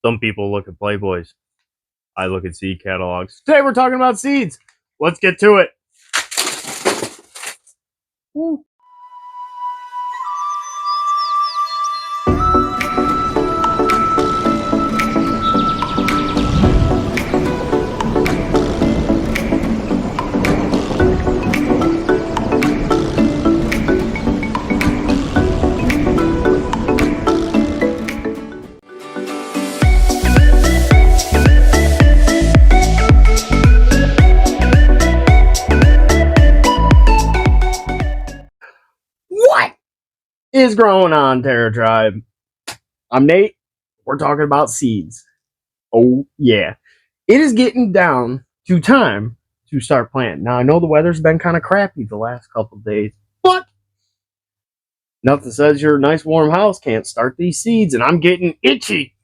Some people look at Playboys. I look at seed catalogs. Today we're talking about seeds. Let's get to it. Woo. What is growing on, Terra Tribe? I'm Nate. We're talking about seeds. Oh, yeah. It is getting down to time to start planting. Now, I know the weather's been kind of crappy the last couple of days, but nothing says your nice warm house can't start these seeds, and I'm getting itchy.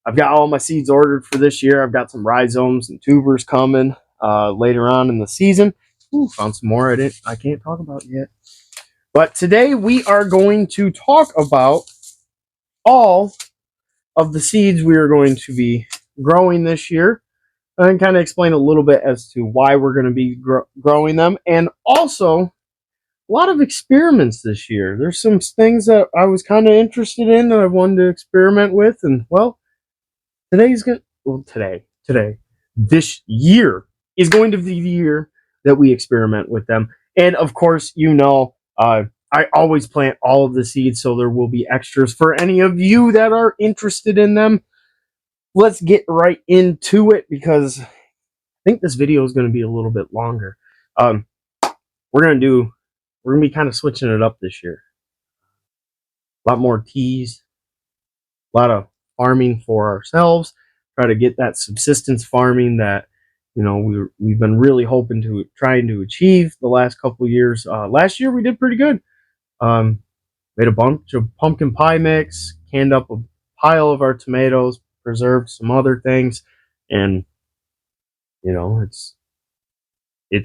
I've got all my seeds ordered for this year. I've got some rhizomes and tubers coming later on in the season. Ooh, found some more I can't talk about yet. But today we are going to talk about all of the seeds we are going to be growing this year and kind of explain a little bit as to why we're going to be growing them, and also a lot of experiments this year. There's some things that I was kind of interested in that I wanted to experiment with, and well, this year is going to be the year that we experiment with them. And of course, I always plant all of the seeds, so there will be extras for any of you that are interested in them. Let's get right into it, because I think this video is going to be a little bit longer. We're going to be kind of switching it up this year. A lot more teas, a lot of farming for ourselves, try to get that subsistence farming that we've been really trying to achieve the last couple of years. Last year we did pretty good. Made a bunch of pumpkin pie mix, canned up a pile of our tomatoes, preserved some other things, and it's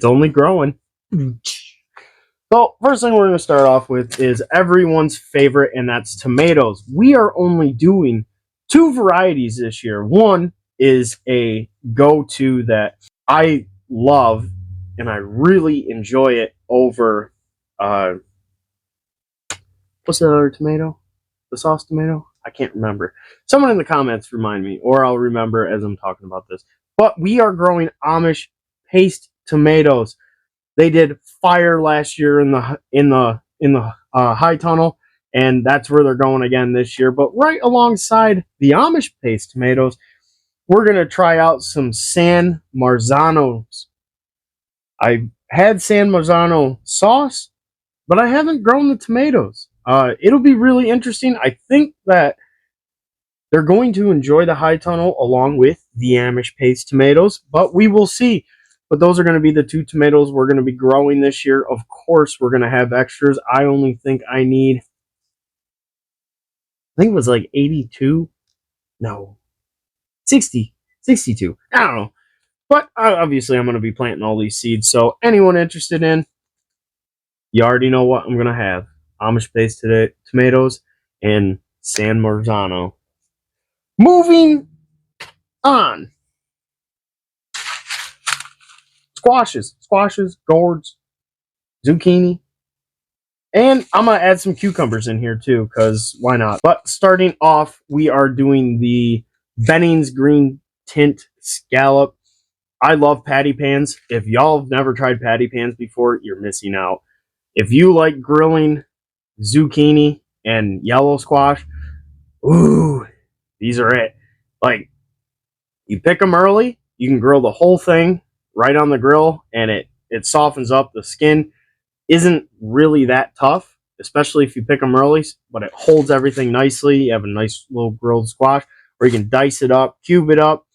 only growing. So first thing we're going to start off with is everyone's favorite, and that's tomatoes. We are only doing 2 varieties this year. One is a go-to that I love and I really enjoy it over what's that other tomato? The sauce tomato? I can't remember. Someone in the comments remind me, or I'll remember as I'm talking about this. But we are growing Amish paste tomatoes. They did fire last year in the high tunnel, and that's where they're going again this year. But right alongside the Amish paste tomatoes, we're going to try out some San Marzanos. I had San Marzano sauce, but I haven't grown the tomatoes. It'll be really interesting. I think that they're going to enjoy the high tunnel along with the Amish paste tomatoes, but we will see. But those are going to be the 2 tomatoes we're going to be growing this year. Of course, we're going to have extras. I only think I need, I think it was like 82. No, 60, 62. I don't know. But obviously, I'm going to be planting all these seeds. So anyone interested in, you already know what I'm going to have. Amish paste tomatoes and San Marzano. Moving on. Squashes, gourds, zucchini. And I'm going to add some cucumbers in here too, because why not? But starting off, we are doing the Benning's Green Tint Scallop. I love patty pans. If y'all have never tried patty pans before, you're missing out. If you like grilling zucchini and yellow squash, ooh, these are it. Like, you pick them early, you can grill the whole thing right on the grill, and it softens up. The skin isn't really that tough, especially if you pick them early, but it holds everything nicely. You have a nice little grilled squash, or you can dice it up, cube it up,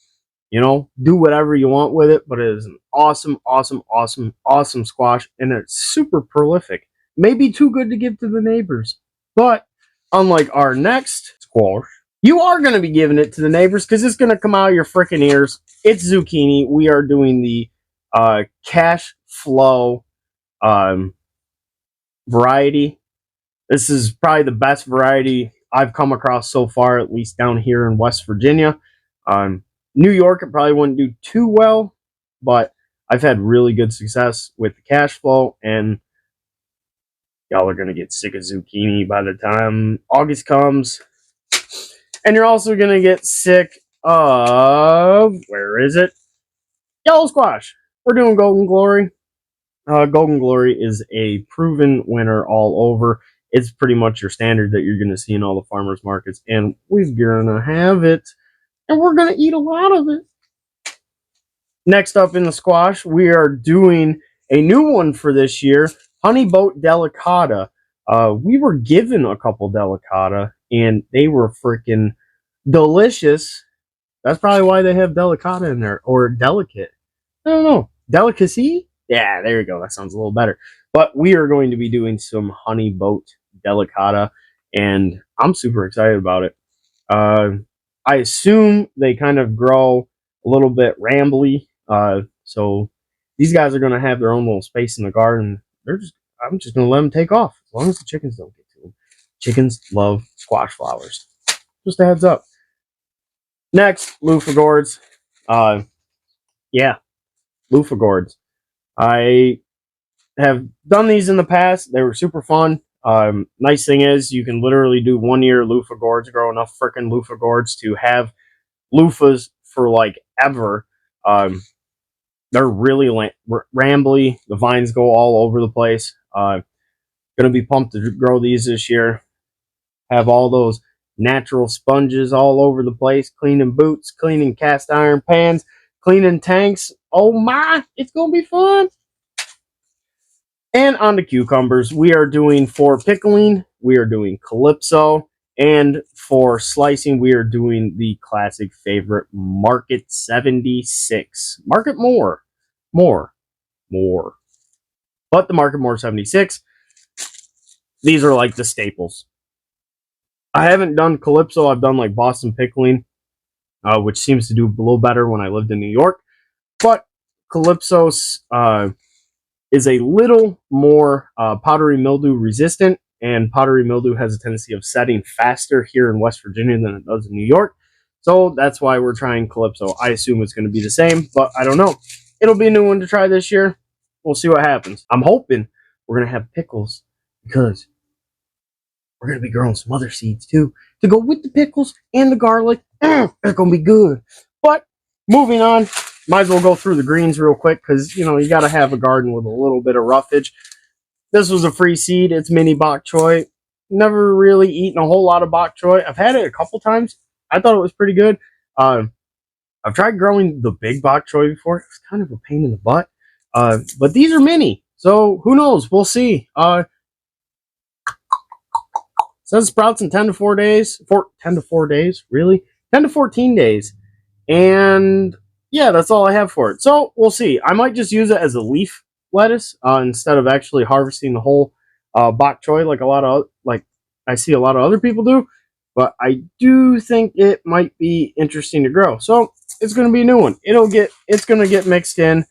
do whatever you want with it, but it is an awesome squash, and it's super prolific. Maybe too good to give to the neighbors, but unlike our next squash, you are going to be giving it to the neighbors because it's going to come out of your freaking ears. It's zucchini. We are doing the cash flow variety. This is probably the best variety I've come across so far, at least down here in West Virginia. New York, it probably wouldn't do too well, but I've had really good success with the cash flow, and y'all are going to get sick of zucchini by the time August comes. And you're also going to get sick of, where is it? Yellow squash. We're doing Golden Glory. Golden Glory is a proven winner all over. It's pretty much your standard that you're going to see in all the farmers markets, and we're going to have it, and we're going to eat a lot of it. Next up in the squash, we are doing a new one for this year, Honey Boat Delicata. We were given a couple Delicata, and they were freaking delicious. That's probably why they have Delicata in there, or Delicate. I don't know. Delicacy? Yeah, there you go. That sounds a little better. But we are going to be doing some Honey Boat Delicata, and I'm super excited about it. I assume they kind of grow a little bit rambly. So these guys are going to have their own little space in the garden. I'm just going to let them take off as long as the chickens don't get to them. Chickens love squash flowers. Just a heads up. Next, loofah gourds. Yeah, loofah gourds. I have done these in the past. They were super fun. Nice thing is you can literally do 1 year loofah gourds, grow enough freaking loofah gourds to have loofahs for like ever. They're really rambly. The vines go all over the place. Gonna be pumped to grow these this year. Have all those natural sponges all over the place, cleaning boots, cleaning cast iron pans, cleaning tanks. Oh my, it's gonna be fun. And on to cucumbers. We are doing, for pickling, we are doing Calypso. And for slicing, we are doing the classic favorite, Market 76. Market More. But the Market More 76, these are like the staples. I haven't done Calypso. I've done like Boston pickling, which seems to do a little better when I lived in New York. But Calypso is a little more powdery mildew resistant, and powdery mildew has a tendency of setting faster here in West Virginia than it does in New York. So that's why we're trying Calypso. I assume it's going to be the same, but I don't know. It'll be a new one to try this year. We'll see what happens. I'm hoping we're going to have pickles, because we're going to be growing some other seeds too to go with the pickles and the garlic. They're going to be good. But moving on, might as well go through the greens real quick, because, you know, you got to have a garden with a little bit of roughage. This was a free seed. It's mini bok choy. Never really eaten a whole lot of bok choy. I've had it a couple times. I thought it was pretty good. I've tried growing the big bok choy before. It was kind of a pain in the butt. But these are mini, so who knows? We'll see. Says sprouts in 10 to 4 days. 10 to 4 days? Really? 10 to 14 days. And yeah, that's all I have for it. So we'll see. I might just use it as a leaf lettuce instead of actually harvesting the whole bok choy like I see a lot of other people do. But I do think it might be interesting to grow. So it's going to be a new one. It's going to get mixed in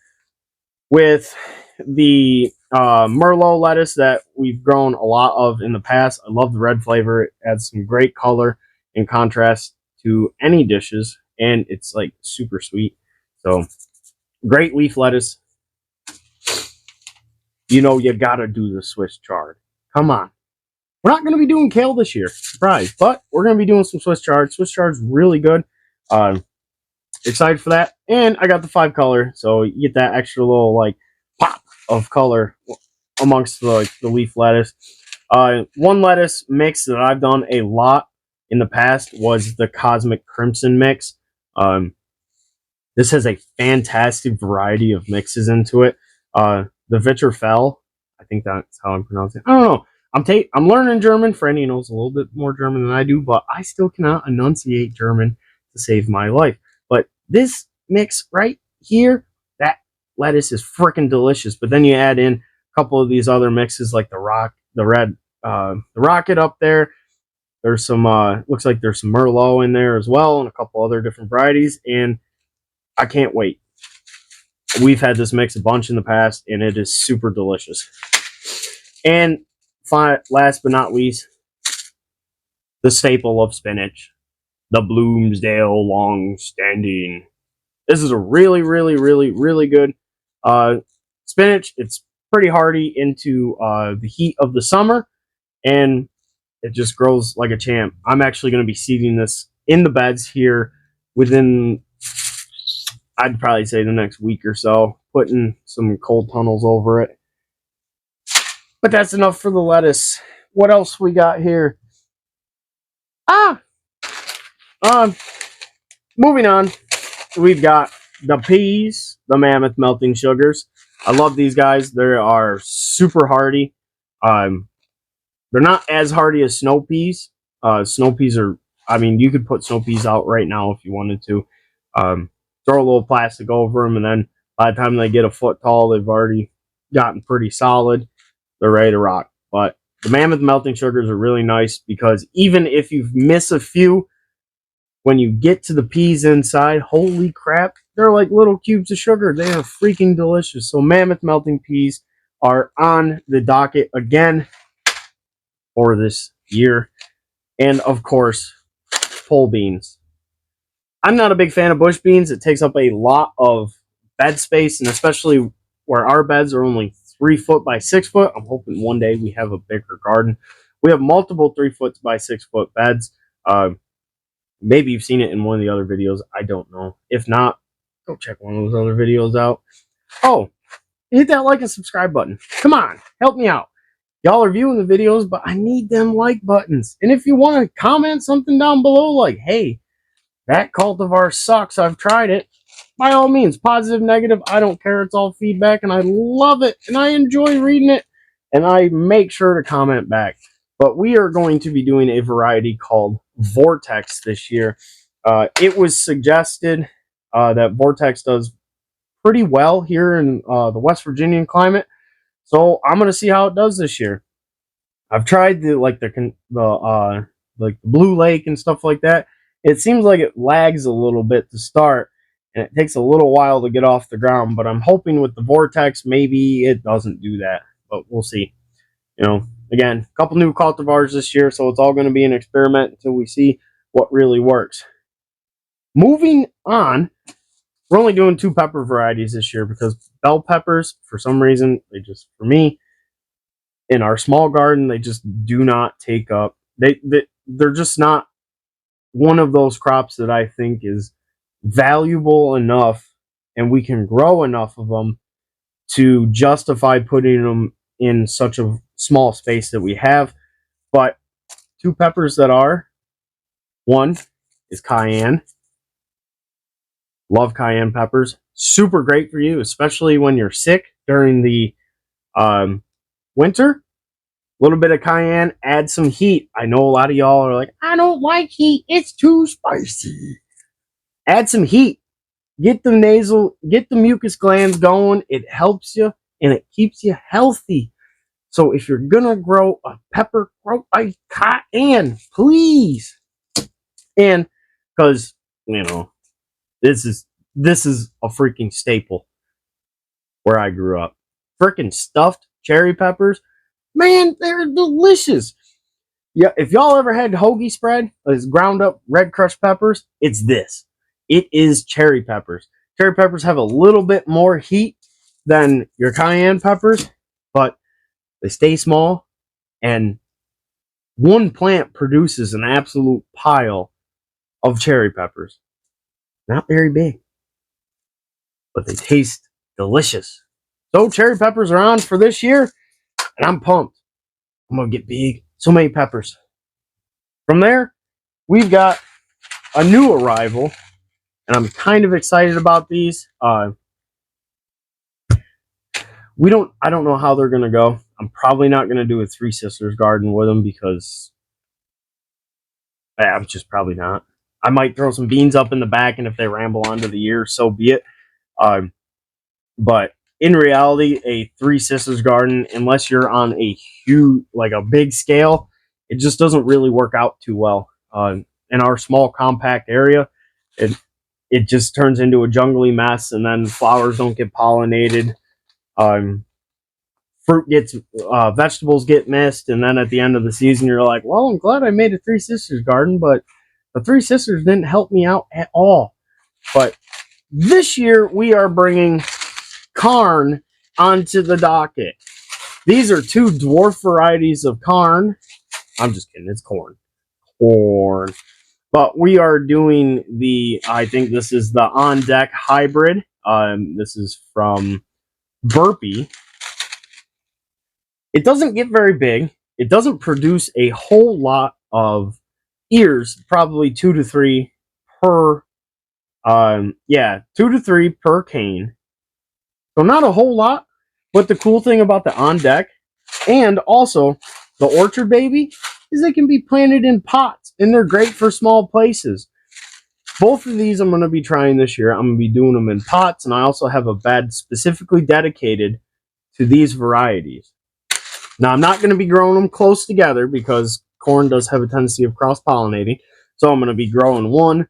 with the Merlot lettuce that we've grown a lot of in the past. I love the red flavor. It adds some great color in contrast to any dishes, and it's like super sweet. So great leaf lettuce. You know, you gotta do the Swiss chard. Come on. We're not going to be doing kale this year, surprise, but we're going to be doing some Swiss chard. Swiss chard's really good. Excited for that. And I got the 5-color, so you get that extra little like pop of color amongst the leaf lettuce. One lettuce mix that I've done a lot in the past was the Cosmic Crimson mix. This has a fantastic variety of mixes into it. The Vitrafel, I think that's how I'm pronouncing it. I don't know. I'm learning German. Franny knows a little bit more German than I do, but I still cannot enunciate German to save my life. But this mix right here, that lettuce is freaking delicious. But then you add in a couple of these other mixes like the Rocket up there. There's some looks like there's some Merlot in there as well, and a couple other different varieties, and I can't wait. We've had this mix a bunch in the past, and it is super delicious. And last but not least, the staple of spinach. the Bloomsdale Long Standing. This is a really, really, really, really good spinach. It's pretty hardy into the heat of the summer, and it just grows like a champ. I'm actually going to be seeding this in the beds here within, I'd probably say, the next week or so, putting some cold tunnels over it. But that's enough for the lettuce. What else we got here? Moving on, we've got the peas, the Mammoth Melting Sugars. I love these guys. They are super hardy. They're not as hardy as snow peas. Snow peas are, I mean, you could put snow peas out right now if you wanted to. Throw a little plastic over them, and then by the time they get a foot tall, they've already gotten pretty solid. They're ready to rock. But the Mammoth Melting Sugars are really nice because even if you miss a few, when you get to the peas inside, holy crap, they're like little cubes of sugar. They are freaking delicious. So Mammoth Melting Peas are on the docket again for this year. And of course, pole beans. I'm not a big fan of bush beans. It takes up a lot of bed space, and especially where our beds are only 3 foot by 6 foot. I'm hoping one day we have a bigger garden. We have multiple 3 foot by 6 foot beds. Maybe you've seen it in one of the other videos. I don't know. If not, go check one of those other videos out. Oh, hit that like and subscribe button. Come on, help me out. Y'all are viewing the videos, but I need them like buttons. And if you want to comment something down below, like, hey, that cultivar sucks, I've tried it, by all means, positive, negative, I don't care. It's all feedback, and I love it, and I enjoy reading it, and I make sure to comment back. But we are going to be doing a variety called Vortex this year. It was suggested that Vortex does pretty well here in the West Virginian climate, so I'm going to see how it does this year. I've tried the Blue Lake and stuff like that. It seems like it lags a little bit to start, and it takes a little while to get off the ground, but I'm hoping with the Vortex, maybe it doesn't do that, but we'll see. You know, again, a couple new cultivars this year, so it's all going to be an experiment until we see what really works. Moving on, we're only doing 2 pepper varieties this year because bell peppers, for some reason, for me, in our small garden, they just do not take up. They're just not one of those crops that I think is valuable enough and we can grow enough of them to justify putting them in such a small space that we have. But 2 peppers that are, one is cayenne. Love cayenne peppers. Super great for you, especially when you're sick during the winter. A little bit of cayenne, add some heat. I know a lot of y'all are like, I don't like heat, it's too spicy. Add some heat. Get the mucus glands going. It helps you and it keeps you healthy. So if you're gonna grow a pepper, grow a cayenne, please. And because this is a freaking staple where I grew up. Freaking stuffed cherry peppers. Man, they're delicious. Yeah, if y'all ever had hoagie spread, it's ground up red crushed peppers, it's this. It is cherry peppers. Cherry peppers have a little bit more heat than your cayenne peppers, but they stay small, and one plant produces an absolute pile of cherry peppers. Not very big, but they taste delicious. So cherry peppers are on for this year, and I'm pumped. I'm going to get big. So many peppers. From there, we've got a new arrival, and I'm kind of excited about these. I don't know how they're going to go. I'm probably not going to do a Three Sisters garden with them because I'm just probably not. I might throw some beans up in the back, and if they ramble onto the ear, so be it. But in reality, a Three Sisters garden, unless you're on a huge, like a big scale, it just doesn't really work out too well. In our small, compact area, it just turns into a jungly mess, and then flowers don't get pollinated. Vegetables get missed, and then at the end of the season, you're like, well, I'm glad I made a Three Sisters garden, but the Three Sisters didn't help me out at all. But this year, we are bringing Karn onto the docket. These are two dwarf varieties of Karn. I'm just kidding, it's corn. Corn. But we are doing I think this is the On Deck Hybrid. This is from Burpee. It doesn't get very big. It doesn't produce a whole lot of ears, probably 2 to 3 per, 2 to 3 per cane. So not a whole lot, but the cool thing about the On Deck and also the Orchard Baby is they can be planted in pots, and they're great for small places. Both of these I'm going to be trying this year. I'm going to be doing them in pots, and I also have a bed specifically dedicated to these varieties. Now, I'm not going to be growing them close together because corn does have a tendency of cross-pollinating. So I'm going to be growing one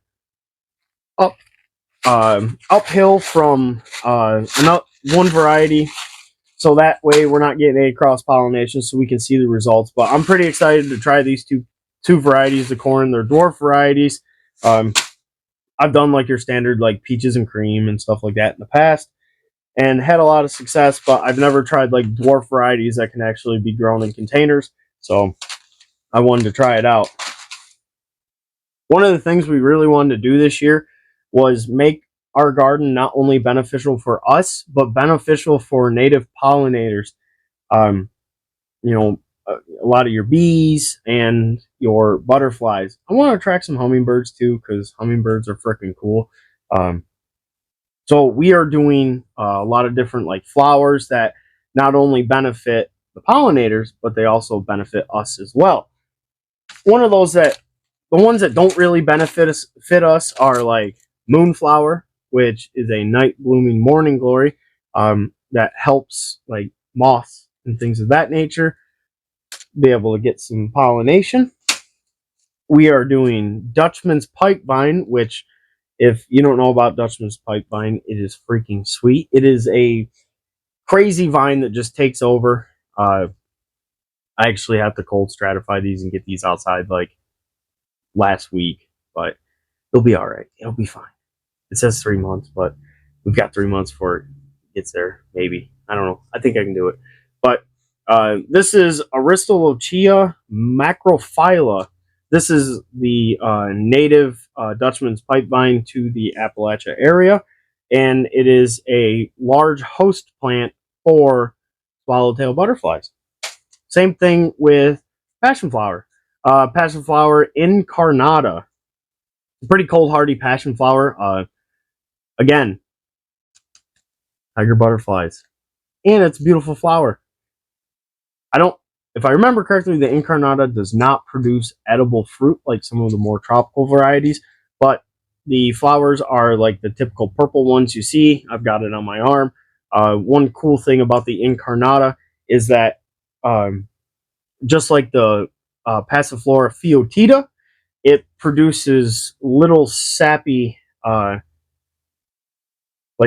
uphill from one variety. So that way we're not getting any cross-pollination, so we can see the results. But I'm pretty excited to try these two varieties of corn. They're dwarf varieties. I've done like your standard like peaches and cream and stuff like that in the past, and had a lot of success, but I've never tried like dwarf varieties that can actually be grown in containers. So I wanted to try it out. One of the things we really wanted to do this year was make our garden not only beneficial for us, but beneficial for native pollinators. You know, a lot of your bees and your butterflies. I want to attract some hummingbirds too, because hummingbirds are freaking cool. So we are doing a lot of different like flowers that not only benefit the pollinators, but they also benefit us as well. The ones that don't really fit us are like moonflower, which is a night blooming morning glory that helps like moths and things of that nature be able to get some pollination. We are doing Dutchman's pipevine, which, if you don't know about Dutchman's pipevine, it is freaking sweet. It is a crazy vine that just takes over. I actually have to cold stratify these and get these outside like last week, but it'll be all right. It'll be fine. It says 3 months, but we've got 3 months before it gets there. Maybe. I don't know. I think I can do it. But this is Aristolochia macrophylla. This is the native Dutchman's pipevine to the Appalachia area, and it is a large host plant for swallowtail butterflies. Same thing with passion flower. Passion flower incarnata. Pretty cold hardy passion flower. Again, tiger butterflies. And it's a beautiful flower. If I remember correctly, the incarnata does not produce edible fruit like some of the more tropical varieties, but the flowers are like the typical purple ones you see. I've got it on my arm. One cool thing about the incarnata is that just like the Passiflora phaeotida, it produces little sappy, like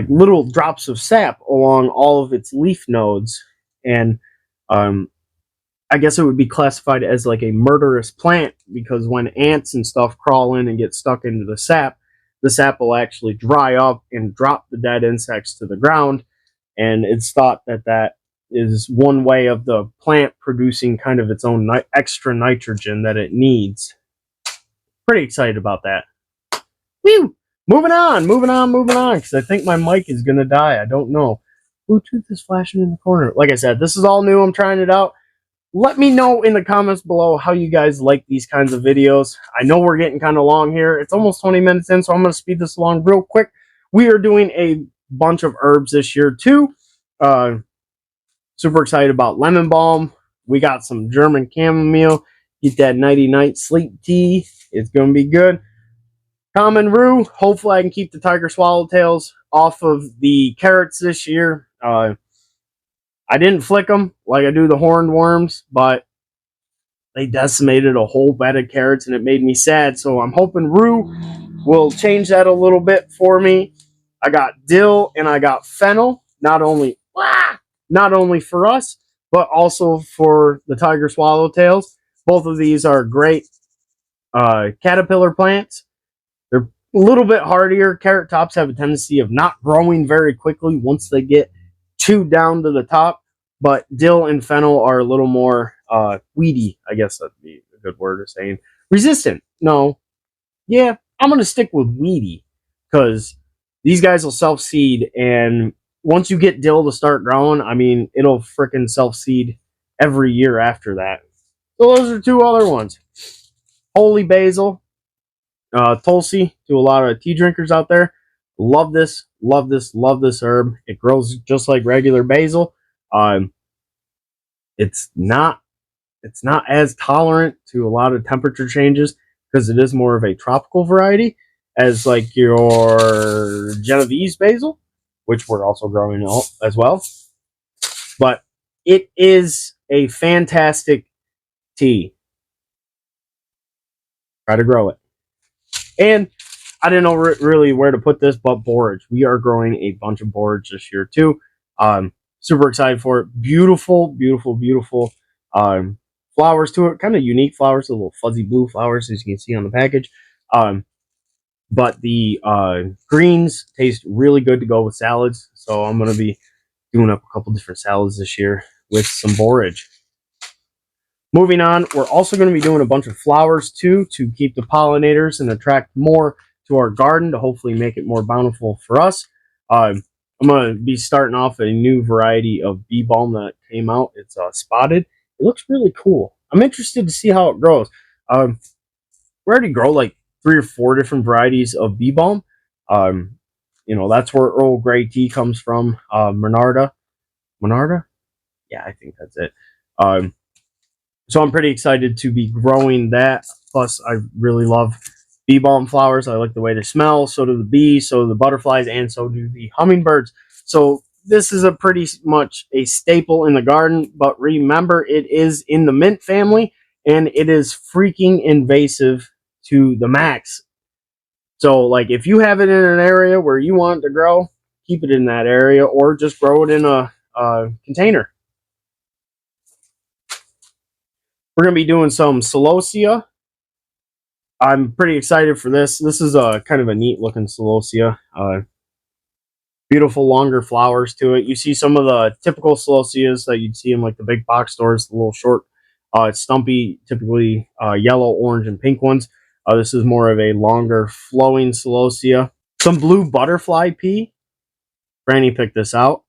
little drops of sap along all of its leaf nodes, and I guess it would be classified as like a murderous plant, because when ants and stuff crawl in and get stuck into the sap will actually dry up and drop the dead insects to the ground. And it's thought that that is one way of the plant producing kind of its own extra nitrogen that it needs. Pretty excited about that. Woo! Moving on, because I think my mic is going to die. I don't know. Bluetooth is flashing in the corner. Like I said, this is all new. I'm trying it out. Let me know in the comments below how you guys like these kinds of videos. I know we're getting kind of long here. It's almost 20 minutes in, so I'm going to speed this along real quick. We are doing a bunch of herbs this year, too. Super excited about lemon balm. We got some German chamomile. Get that nighty-night sleep tea. It's going to be good. Common rue. Hopefully I can keep the tiger swallowtails off of the carrots this year. I didn't flick them like I do the horned worms, but they decimated a whole bed of carrots, and it made me sad. So I'm hoping rue will change that a little bit for me. I got dill and I got fennel, not only for us, but also for the tiger swallowtails. Both of these are great caterpillar plants. They're a little bit hardier. Carrot tops have a tendency of not growing very quickly once they get too down to the top. But dill and fennel are a little more weedy. I guess that'd be a good word of saying. Resistant. No. Yeah, I'm going to stick with weedy because these guys will self-seed. And once you get dill to start growing, I mean, it'll frickin' self-seed every year after that. So those are two other ones. Holy basil. Tulsi to a lot of tea drinkers out there. Love this, love this, love this herb. It grows just like regular basil. It's not as tolerant to a lot of temperature changes because it is more of a tropical variety as like your Genovese basil, which we're also growing as well. But it is a fantastic tea. Try to grow it. And I didn't know really where to put this, but borage. We are growing a bunch of borage this year too. Super excited for it. Beautiful, beautiful, beautiful flowers to it. Kind of unique flowers, the little fuzzy blue flowers as you can see on the package. But the greens taste really good to go with salads. So I'm going to be doing up a couple different salads this year with some borage. Moving on, we're also going to be doing a bunch of flowers too to keep the pollinators and attract more to our garden to hopefully make it more bountiful for us. I'm going to be starting off a new variety of bee balm that came out. It's spotted. It looks really cool. I'm interested to see how it grows. We already grow like 3 or 4 different varieties of bee balm. You know, that's where Earl Grey tea comes from. Monarda? Yeah, I think that's it. So I'm pretty excited to be growing that. Plus, I really love bee balm flowers. I like the way they smell. So do the bees, so do the butterflies, and so do the hummingbirds. So this is a pretty much a staple in the garden. But remember, it is in the mint family, and it is freaking invasive to the max. So, like, if you have it in an area where you want it to grow, keep it in that area, or just grow it in a container. We're going to be doing some celosia. I'm pretty excited for this. This is a kind of a neat looking celosia. Beautiful longer flowers to it. You see some of the typical celosias that you'd see in like the big box stores, the little short, stumpy, typically yellow, orange, and pink ones. This is more of a longer flowing celosia. Some blue butterfly pea. Franny picked this out.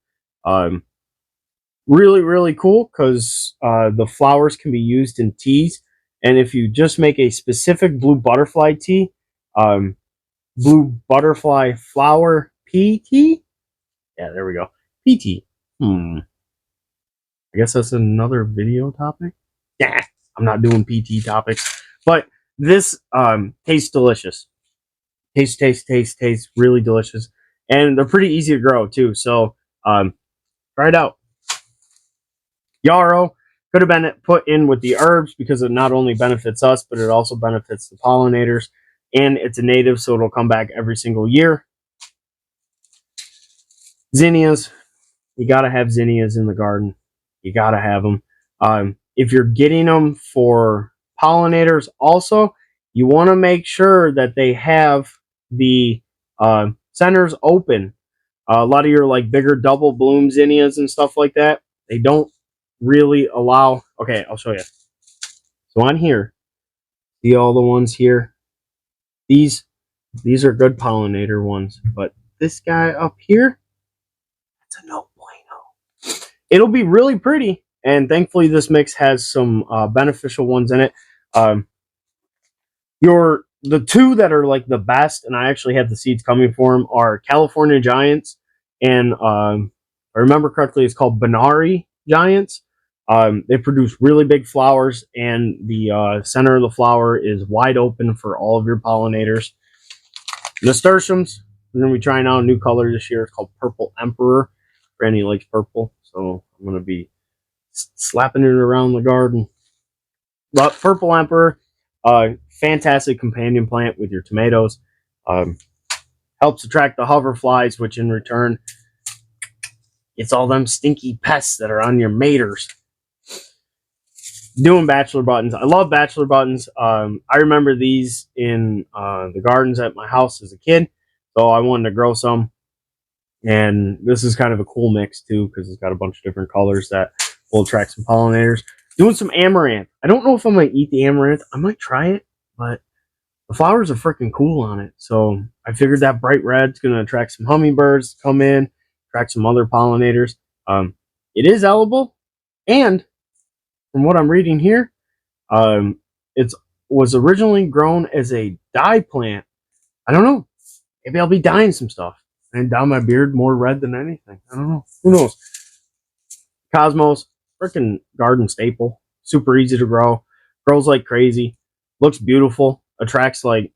Really, really cool because the flowers can be used in teas. And if you just make a specific blue butterfly tea, blue butterfly flower pea tea? Yeah, there we go. Pea tea. I guess that's another video topic. Yeah, I'm not doing PT topics. But this tastes delicious. Tastes really delicious. And they're pretty easy to grow too. So try it out. Yarrow could have been put in with the herbs because it not only benefits us, but it also benefits the pollinators. And it's a native, so it'll come back every single year. Zinnias. You got to have zinnias in the garden. You got to have them. If you're getting them for pollinators also, you want to make sure that they have the centers open. A lot of your like bigger double bloom zinnias and stuff like that, they don't really allow. Okay, I'll show you. So on here, see all the ones here? These are good pollinator ones, but this guy up here, that's a no bueno. It'll be really pretty, and thankfully this mix has some beneficial ones in it. The two that are like the best, and I actually have the seeds coming for them, are California Giants, and if I remember correctly, it's called Benari Giants. They produce really big flowers, and the center of the flower is wide open for all of your pollinators. Nasturtiums, we're going to be trying out a new color this year. It's called Purple Emperor. Granny likes purple, so I'm going to be slapping it around the garden. But Purple Emperor, fantastic companion plant with your tomatoes. Helps attract the hoverflies, which in return, it's all them stinky pests that are on your maters. doing bachelor buttons. I love bachelor buttons. I remember these in the gardens at my house as a kid, so I wanted to grow some. And this is kind of a cool mix too, because it's got a bunch of different colors that will attract some pollinators. Doing some amaranth. I don't know if I'm gonna eat the amaranth. I might try it, but the flowers are freaking cool on it. So I figured that bright red's gonna attract some hummingbirds to come in, attract some other pollinators. It is edible, and from what I'm reading here, it was originally grown as a dye plant. I don't know. Maybe I'll be dyeing some stuff and dye my beard more red than anything. I don't know. Who knows? Cosmos, freaking garden staple. Super easy to grow. Grows like crazy. Looks beautiful. Attracts like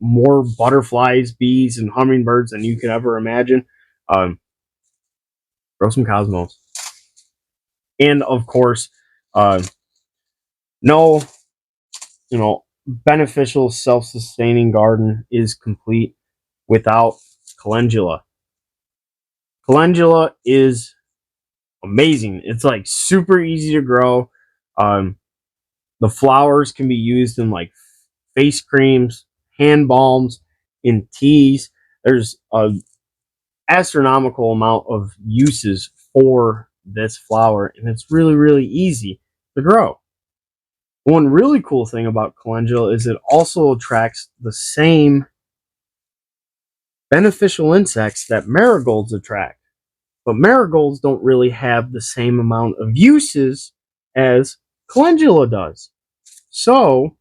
more butterflies, bees, and hummingbirds than you could ever imagine. Grow some cosmos. And of course, no, beneficial self-sustaining garden is complete without calendula. Calendula is amazing. It's like super easy to grow. The flowers can be used in like face creams, hand balms, in teas. There's an astronomical amount of uses for this flower, and it's really, really easy to grow. One really cool thing about calendula is it also attracts the same beneficial insects that marigolds attract. But marigolds don't really have the same amount of uses as calendula does. So,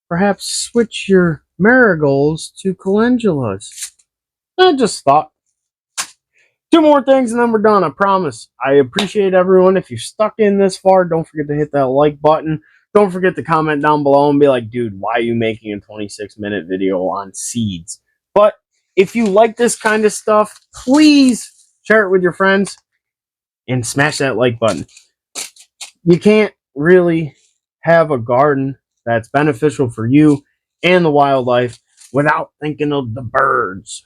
perhaps switch your marigolds to calendulas. I just thought. 2 more things and then we're done, I promise. I appreciate everyone. If you're stuck in this far, don't forget to hit that like button. Don't forget to comment down below and be like, dude, why are you making a 26-minute video on seeds? But if you like this kind of stuff, please share it with your friends and smash that like button. You can't really have a garden that's beneficial for you and the wildlife without thinking of the birds.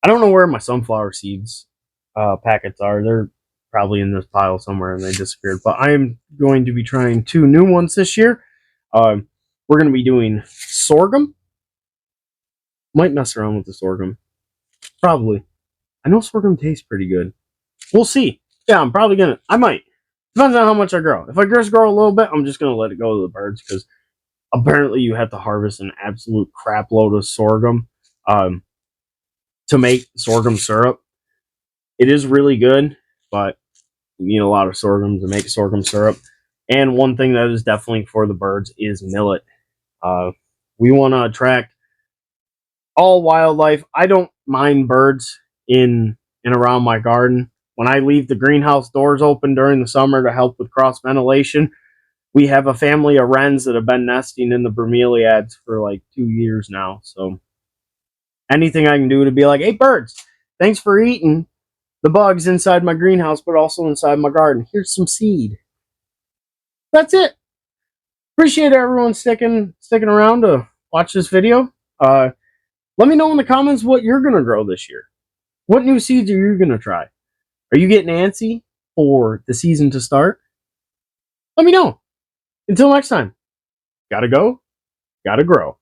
I don't know where my sunflower seeds packets are. They're probably in this pile somewhere and they disappeared. But I am going to be trying 2 new ones this year. We're going to be doing sorghum. Might mess around with the sorghum. Probably. I know sorghum tastes pretty good. We'll see. Yeah, I'm probably going to. I might. Depends on how much I grow. If I just grow a little bit, I'm just going to let it go to the birds because apparently you have to harvest an absolute crap load of sorghum to make sorghum syrup. It is really good, but you need a lot of sorghum to make sorghum syrup. And one thing that is definitely for the birds is millet. We want to attract all wildlife. I don't mind birds in and around my garden. When I leave the greenhouse doors open during the summer to help with cross ventilation, we have a family of wrens that have been nesting in the bromeliads for like 2 years now. So anything I can do to be like, hey, birds, thanks for eating the bugs inside my greenhouse, but also inside my garden. Here's some seed. That's it. Appreciate everyone sticking around to watch this video. Let me know in the comments what you're going to grow this year. What new seeds are you going to try? Are you getting antsy for the season to start? Let me know. Until next time, gotta go, gotta grow.